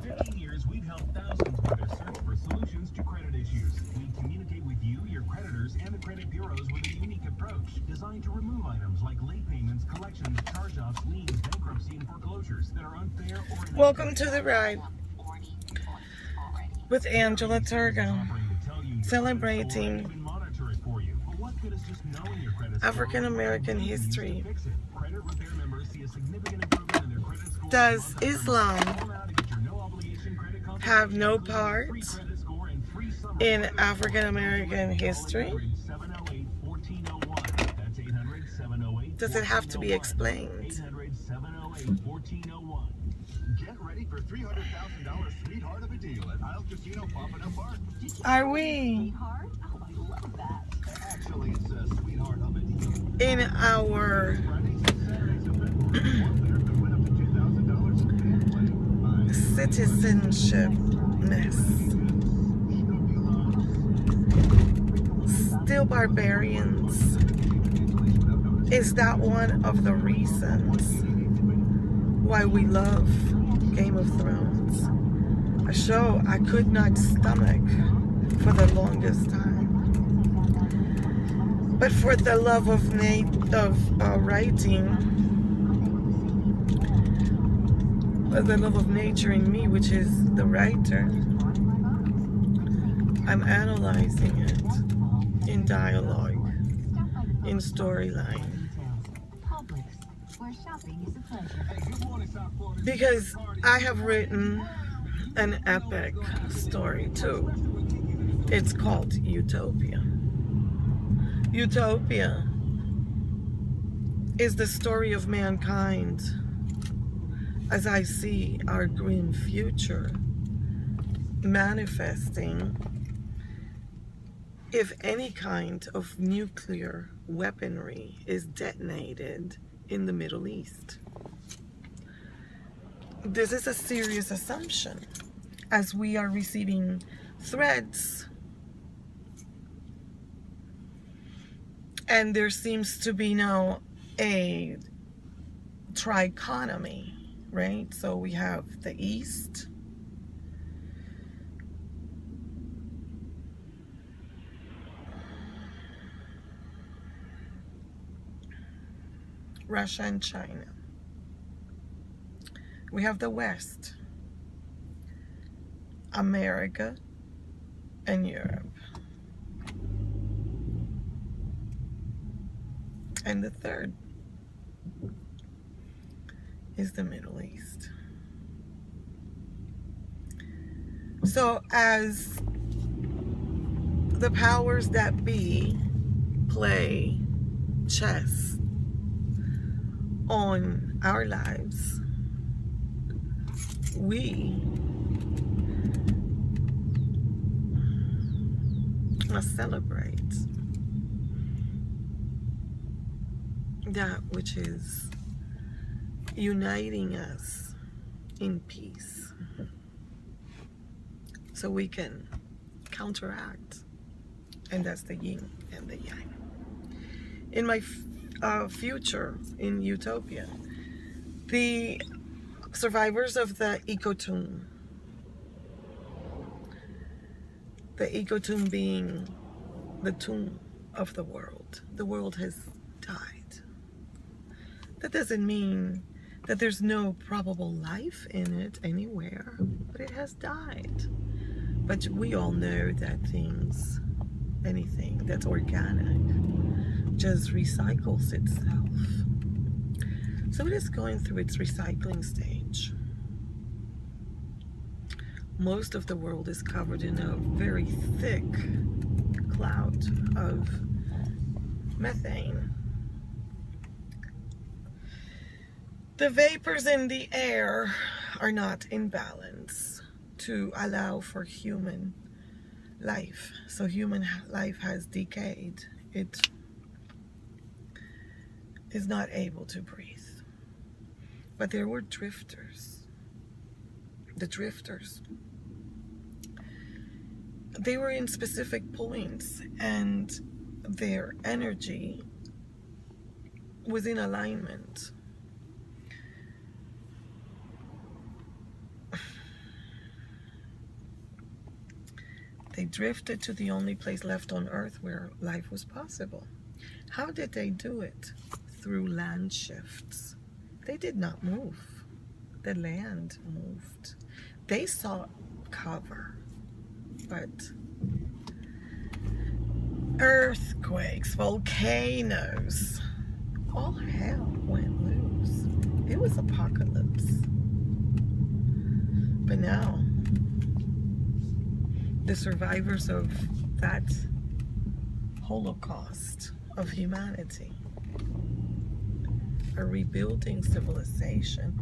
15 years, we've helped thousands with their search for solutions to credit issues. We communicate with you, your creditors, and the credit bureaus with a unique approach designed to remove items like late payments, collections, charge-offs, liens, bankruptcy, and foreclosures that are unfair or inefficient. Welcome to the ride with Angela Turgo, celebrating African American history. Does Islam have no part in African American history? Does it have to be explained? Get ready for $300,000 sweetheart of a deal at Isle Casino Pompano Park. Are we Actually, it's a sweetheart of a deal. in our citizenshipness still barbarians? Is that one of the reasons why we love Game of Thrones? A show I could not stomach for the longest time. But for the love of writing, the love of nature in me, which is the writer, I'm analyzing it in dialogue, in storyline. Because I have written an epic story too. It's called Utopia. Utopia is the story of mankind as I see our grim future manifesting if any kind of nuclear weaponry is detonated in the Middle East. This is a serious assumption as we are receiving threats, and there seems to be now a trichotomy, right? So we have the East, Russia and China. We have the West, America and Europe. And the third is the Middle East. So as the powers that be play chess on our lives, we must celebrate that which is uniting us in peace, so we can counteract, and that's the yin and the yang. In my future in Utopia, the survivors of the ecotomb being the tomb of the world has died. That doesn't mean that there's no probable life in it anywhere, but it has died. But we all know that anything that's organic just recycles itself. So it is going through its recycling stage. Most of the world is covered in a very thick cloud of methane. The vapors in the air are not in balance to allow for human life. So human life has decayed. It is not able to breathe. But there were drifters. The drifters. They were in specific points, and their energy was in alignment. They drifted to the only place left on Earth where life was possible. How did they do it? Through land shifts. They did not move. The land moved. They sought cover, but earthquakes, volcanoes, all hell went loose. It was apocalypse. But now, the survivors of that Holocaust of humanity are rebuilding civilization.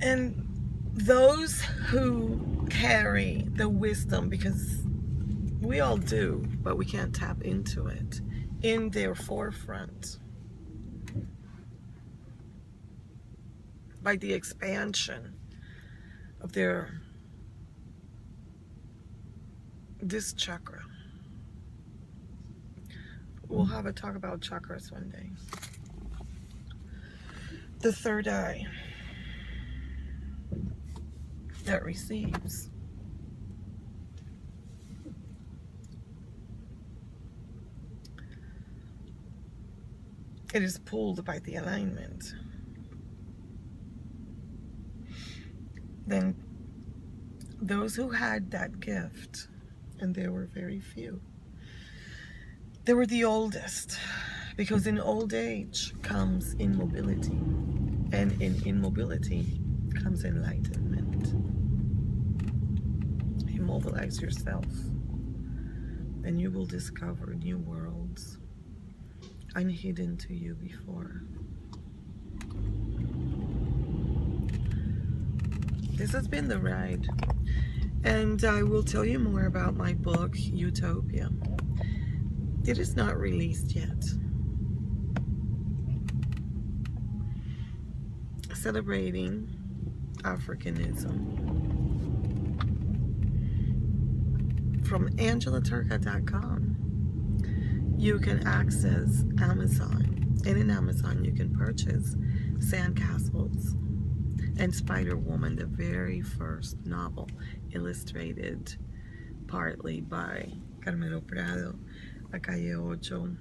And those who carry the wisdom, because we all do, but we can't tap into it, in their forefront, by the expansion of this chakra. We'll have a talk about chakras one day. The third eye that receives. It is pulled by the alignment. Then those who had that gift, and there were very few, they were the oldest, because in old age comes immobility, and in immobility comes enlightenment. Immobilize yourself, and you will discover new worlds unhidden to you before. This has been the ride, and I will tell you more about my book, Utopia. It is not released yet. Celebrating Africanism. From angelaturca.com. You can access Amazon, and in Amazon you can purchase Sandcastles and Spider-Woman, the very first novel, illustrated partly by Carmelo Prado, La Calle Ocho.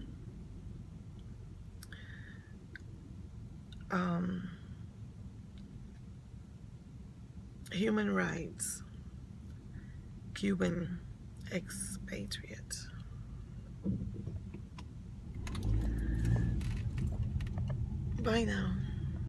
Human rights, Cuban expatriate. Bye now.